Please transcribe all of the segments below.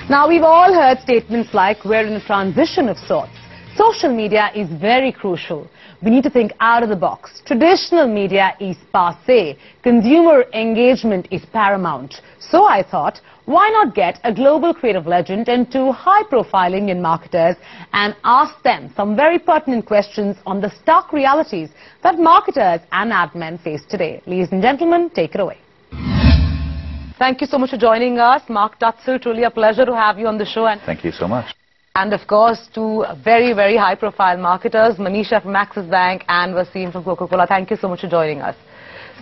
Now, we've all heard statements like we're in a transition of sorts. Social media is very crucial. We need to think out of the box. Traditional media is passé. Consumer engagement is paramount. So I thought, why not get a global creative legend and two high-profile Indian marketers and ask them some very pertinent questions on the stark realities that marketers and admin face today. Ladies and gentlemen, take it away. Thank you so much for joining us. Mark Tutzel, truly a pleasure to have you on the show. And thank you so much. And of course, two very, very high-profile marketers, Manisha from Axis Bank and Wasim from Coca-Cola. Thank you so much for joining us.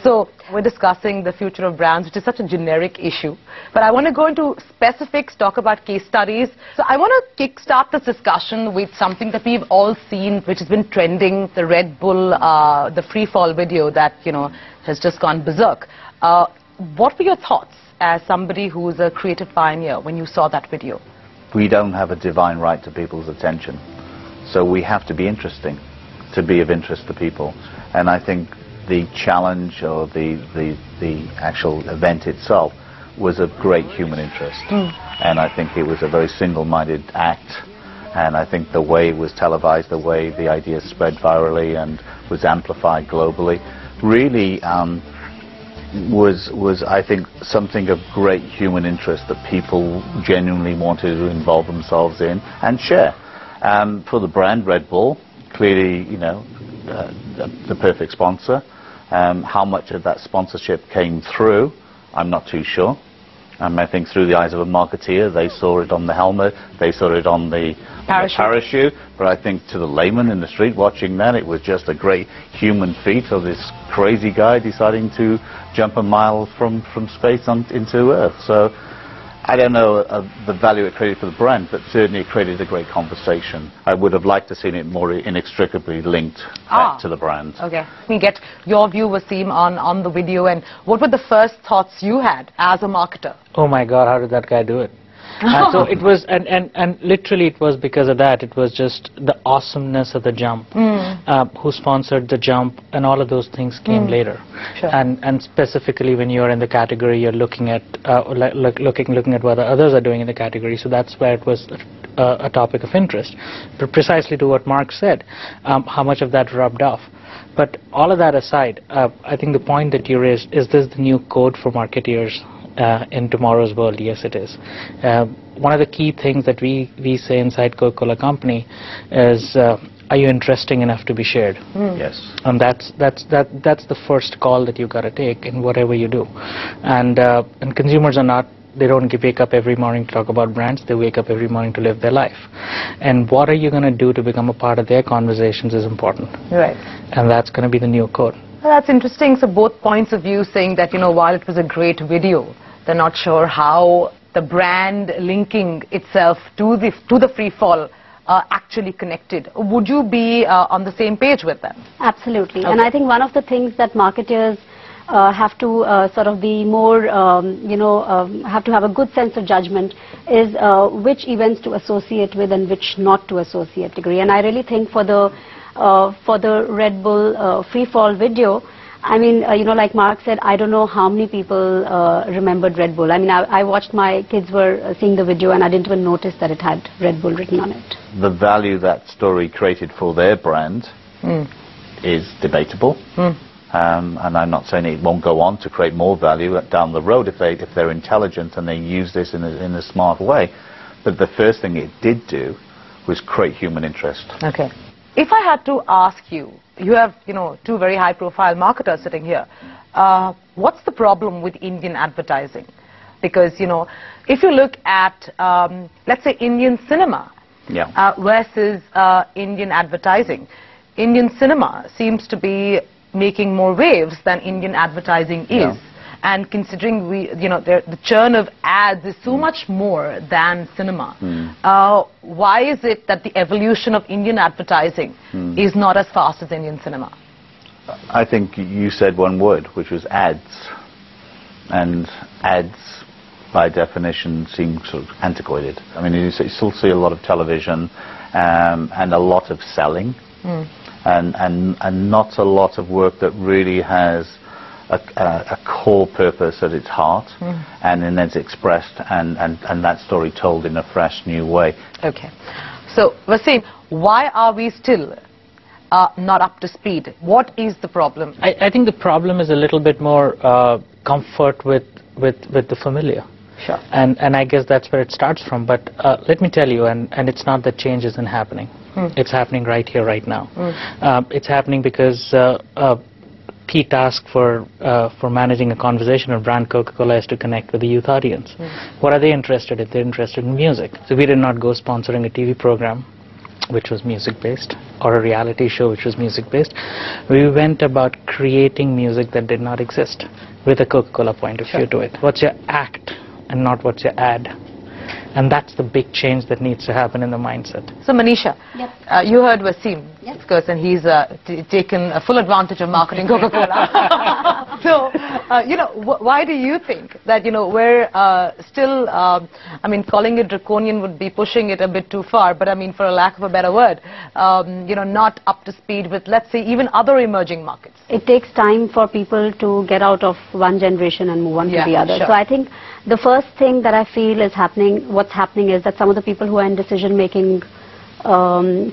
So, we're discussing the future of brands, which is such a generic issue. But I want to go into specifics, talk about case studies. So, I want to kickstart this discussion with something that we've all seen, which has been trending, the Red Bull, the free fall video that, has just gone berserk. What were your thoughts as somebody who's a creative pioneer when you saw that video? We don't have a divine right to people's attention. So we have to be interesting, to be of interest to people. And I think the challenge or the actual event itself was of great human interest. And I think it was a very single-minded act. And I think the way it was televised, the way the idea spread virally and was amplified globally, really was I think something of great human interest that people genuinely wanted to involve themselves in and share. For the brand Red Bull, clearly the perfect sponsor. How much of that sponsorship came through, I'm not too sure. I think through the eyes of a marketeer, they saw it on the helmet, they saw it on the parachute. But I think to the layman in the street watching that, it was just a great human feat of this crazy guy deciding to jump a mile from space into Earth. So I don't know the value it created for the brand, but certainly it created a great conversation. I would have liked to have seen it more inextricably linked back to the brand. Okay. We get your view, Wasim, on the video, and what were the first thoughts you had as a marketer? Oh my God, how did that guy do it? And so it was, and literally it was because of that. It was just the awesomeness of the jump, who sponsored the jump, and all of those things came later. Sure. And specifically when you're in the category, you're looking at looking at what the others are doing in the category. So that's where it was a topic of interest. But precisely to what Mark said, how much of that rubbed off. But all of that aside, I think the point that you raised, is this the new code for marketeers? In tomorrow's world? Yes, it is. One of the key things that we say inside Coca-Cola Company is, are you interesting enough to be shared? Yes. And that's the first call that you got to take in whatever you do. And consumers are not. They don't wake up every morning to talk about brands. They wake up every morning to live their life. And what are you going to do to become a part of their conversations is important. Right. And that's going to be the new code. Well, that's interesting. So both points of view saying that, while it was a great video, they're not sure how the brand linking itself to the free fall actually connected. Would you be on the same page with them? Absolutely. Okay. And I think one of the things that marketers have to sort of be more, have to have a good sense of judgment is which events to associate with and which not to associate degree. And I really think for the Red Bull free fall video, I mean, like Mark said, I don't know how many people remembered Red Bull. I mean, I watched, my kids were seeing the video and I didn't even notice that it had Red Bull written on it. The value that story created for their brand is debatable. And I'm not saying it won't go on to create more value down the road if they're intelligent and they use this in a smart way. But the first thing it did do was create human interest. Okay. If I had to ask you, you have, two very high-profile marketers sitting here. What's the problem with Indian advertising? Because, if you look at, let's say, Indian cinema versus Indian advertising, Indian cinema seems to be making more waves than Indian advertising is. Yeah. And considering the churn of ads is so much more than cinema, why is it that the evolution of Indian advertising is not as fast as Indian cinema? I think you said one word, which was ads. And ads, by definition, seem sort of antiquated. I mean, you still see a lot of television and a lot of selling, and not a lot of work that really has a core purpose at its heart, and then it's expressed and that story told in a fresh, new way. Okay. So, Wasim, why are we still not up to speed? What is the problem? I think the problem is a little bit more comfort with the familiar. Sure. And I guess that's where it starts from. But let me tell you, and it's not that change isn't happening. It's happening right here, right now. It's happening because key task for managing a conversation of brand Coca-Cola is to connect with the youth audience. What are they interested in? They're interested in music. So we did not go sponsoring a TV program which was music-based, or a reality show which was music-based. We went about creating music that did not exist, with a Coca-Cola point of view to it. What's your act, and not what's your ad? And that's the big change that needs to happen in the mindset. So, Manisha, Yep. you heard Wasim, Yep. of course, and he's taken full advantage of marketing Coca-Cola. So, you know, why do you think that, you know, we're still, I mean, calling it draconian would be pushing it a bit too far, but I mean, for a lack of a better word, you know, not up to speed with, let's say, even other emerging markets? It takes time for people to get out of one generation and move on to the other. Sure. So I think the first thing that I feel is happening, what's happening is that some of the people who are in decision-making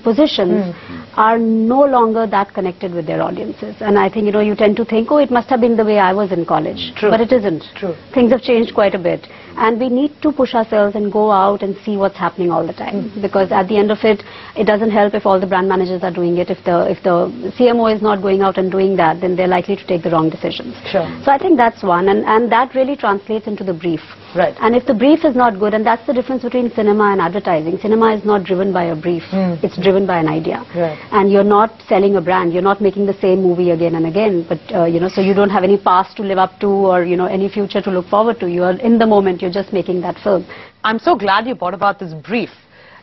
positions are no longer that connected with their audiences. And I think, you know, you tend to think, oh, it must have been the way I was in college. True. But it isn't. True. Things have changed quite a bit. And we need to push ourselves and go out and see what's happening all the time. Because at the end of it, it doesn't help if all the brand managers are doing it. If the CMO is not going out and doing that, then they're likely to take the wrong decisions. Sure. So I think that's one. And that really translates into the brief. Right. And if the brief is not good, and that's the difference between cinema and advertising. Cinema is not driven by a brief. It's driven by an idea. Right. And you're not selling a brand. You're not making the same movie again and again. But, you know, so you don't have any past to live up to, or, you know, any future to look forward to. You are in the moment. You're just making that film. I'm so glad you brought about this brief.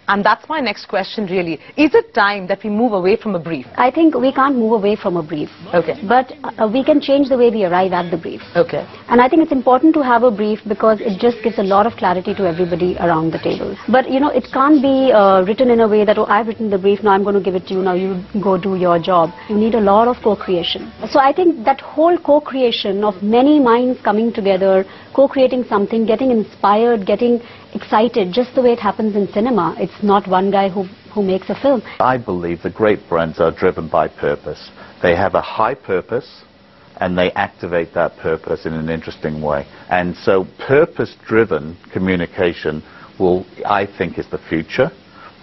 And that's my next question, really. Is it time that we move away from a brief? I think we can't move away from a brief. Okay. But we can change the way we arrive at the brief. Okay. And I think it's important to have a brief because it just gives a lot of clarity to everybody around the table. But, you know, it can't be written in a way that, oh, I've written the brief, now I'm going to give it to you, now you go do your job. You need a lot of co-creation. So I think that whole co-creation of many minds coming together, co-creating something, getting inspired, getting excited, just the way it happens in cinema. It's not one guy who makes a film. I believe the great brands are driven by purpose. They have a high purpose, and they activate that purpose in an interesting way. And so purpose-driven communication will, I think, is the future.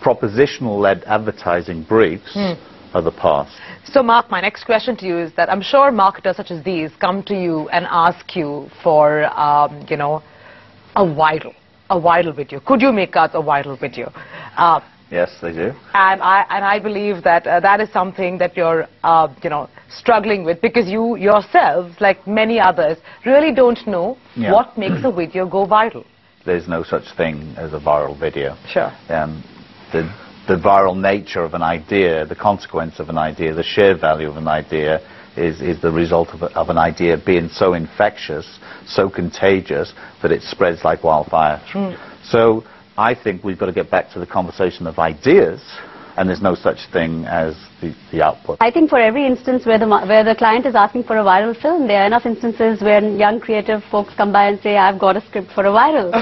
Propositional-led advertising briefs are the past. So, Mark, my next question to you is that I'm sure marketers such as these come to you and ask you for, you know, a viral video. Could you make us a viral video? Yes, they do. And I believe that that is something that you're, you know, struggling with, because you yourselves, like many others, really don't know what makes a video go viral. There's no such thing as a viral video. Sure. The viral nature of an idea, the consequence of an idea, the shared value of an idea is the result of an idea being so infectious, so contagious, that it spreads like wildfire. So I think we've got to get back to the conversation of ideas, and there's no such thing as the output. I think for every instance where the client is asking for a viral film, there are enough instances where young creative folks come by and say, I've got a script for a viral.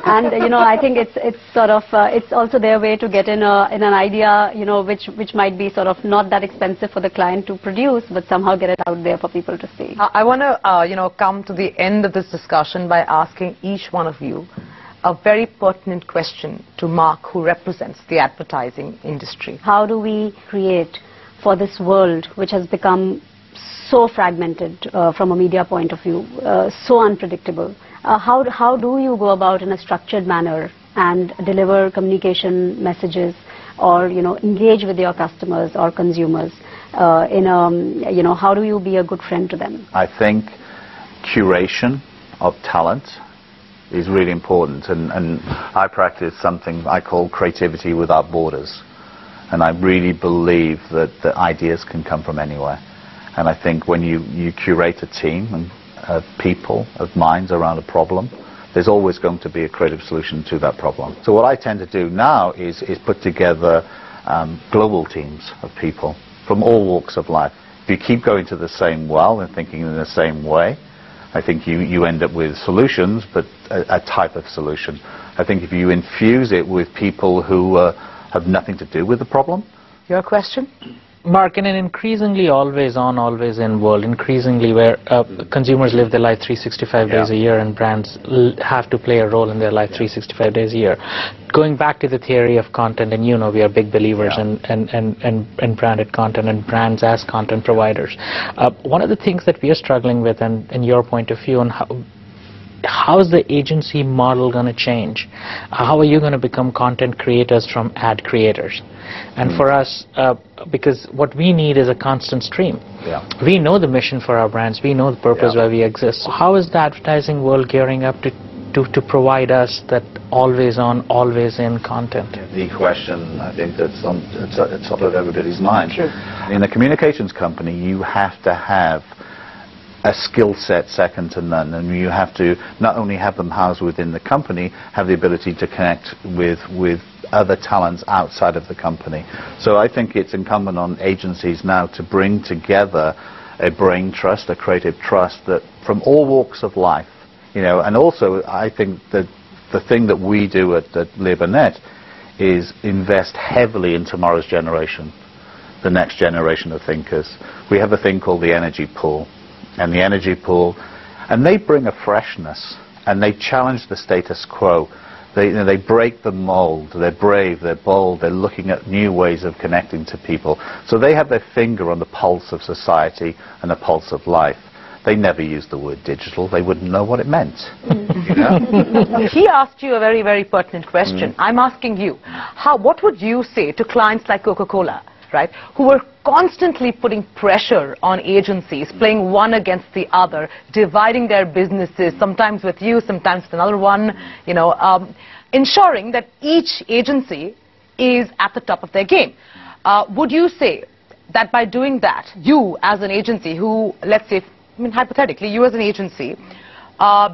And, you know, I think it's sort of, it's also their way to get in an idea, you know, which might be sort of not that expensive for the client to produce, but somehow get it out there for people to see. I want to, you know, come to the end of this discussion by asking each one of you a very pertinent question to Mark, who represents the advertising industry. How do we create for this world which has become so fragmented from a media point of view, so unpredictable? How do you go about in a structured manner and deliver communication messages, or, you know, engage with your customers or consumers in a, you know, how do you be a good friend to them? I think curation of talent is really important, and I practice something I call creativity without borders, and I really believe that the ideas can come from anywhere. And I think when you curate a team of people, of minds around a problem, there's always going to be a creative solution to that problem. So what I tend to do now is put together global teams of people from all walks of life. If you keep going to the same well and thinking in the same way, I think you end up with solutions, but a type of solution. I think if you infuse it with people who have nothing to do with the problem. Your question? Mark, in an increasingly always-on, always-in world, increasingly where consumers live their life 365 days a year and brands have to play a role in their life 365 days a year. Going back to the theory of content, and you know we are big believers in branded content and brands as content providers. One of the things that we are struggling with, and your point of view on how is the agency model going to change? How are you going to become content creators from ad creators? And for us, because what we need is a constant stream. We know the mission for our brands. We know the purpose why we exist. So how is the advertising world gearing up to provide us that always-on, always-in content? The question, I think, that's on top of everybody's mind. True. In a communications company, you have to have a skill set second to none, and you have to not only have them housed within the company, have the ability to connect with other talents outside of the company. So I think it's incumbent on agencies now to bring together a brain trust, a creative trust that from all walks of life, you know. And also I think that the thing that we do at LabourNet is invest heavily in tomorrow's generation, the next generation of thinkers. We have a thing called the energy pool. And the energy pool, and they bring a freshness, and they challenge the status quo. They break the mold. They're brave, they're bold, they're looking at new ways of connecting to people. So they have their finger on the pulse of society and the pulse of life. They never use the word digital. They wouldn't know what it meant. You know? He asked you a very, very pertinent question. I'm asking you, what would you say to clients like Coca-Cola, right, who were constantly putting pressure on agencies, playing one against the other, dividing their businesses, sometimes with you, sometimes with another one, you know, ensuring that each agency is at the top of their game. Would you say that by doing that, you as an agency who, let's say, I mean, hypothetically, you as an agency,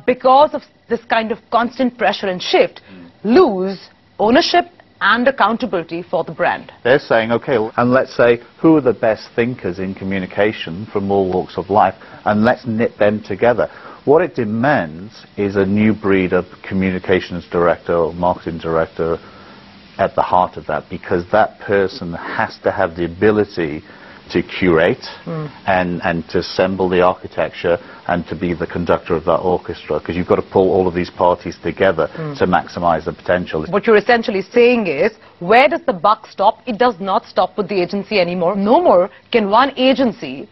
because of this kind of constant pressure and shift, lose ownership and accountability for the brand? They're saying, okay, and let's say, who are the best thinkers in communication from all walks of life, and let's knit them together. What it demands is a new breed of communications director or marketing director at the heart of that, because that person has to have the ability to curate and to assemble the architecture and to be the conductor of that orchestra, because you've got to pull all of these parties together to maximize the potential. What you're essentially saying is, where does the buck stop? It does not stop with the agency anymore. No more can one agency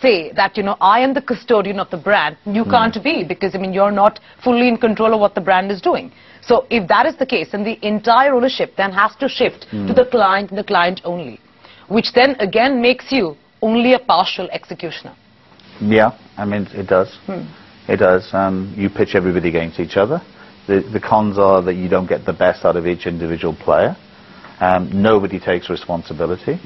say that, you know, I am the custodian of the brand. You can't be, because, I mean, you're not fully in control of what the brand is doing. So if that is the case, then the entire ownership then has to shift to the client and the client only, which then again makes you only a partial executioner. Yeah, I mean, it does. It does. You pitch everybody against each other. The cons are that you don't get the best out of each individual player. Nobody takes responsibility.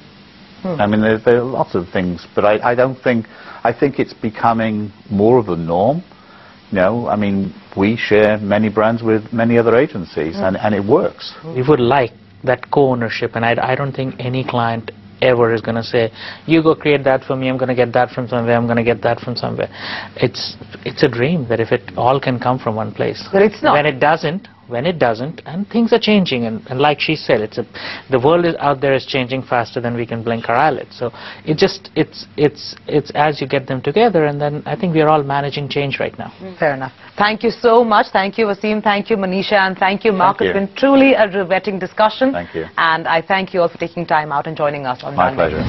I mean, there are lots of things, but I think it's becoming more of a norm. You know, I mean, we share many brands with many other agencies, and it works. We would like that co-ownership, and I don't think any client ever is going to say, you go create that for me, I'm going to get that from somewhere, I'm going to get that from somewhere. It's a dream that if it all can come from one place. But it's not. When it doesn't, and things are changing, and like she said, the world out there is changing faster than we can blink our eyelids. So it's as you get them together, and then I think we are all managing change right now. Fair enough. Thank you so much. Thank you, Wasim. Thank you, Manisha, and thank you, Mark. It's been truly a riveting discussion. Thank you. And I thank you all for taking time out and joining us on My pleasure.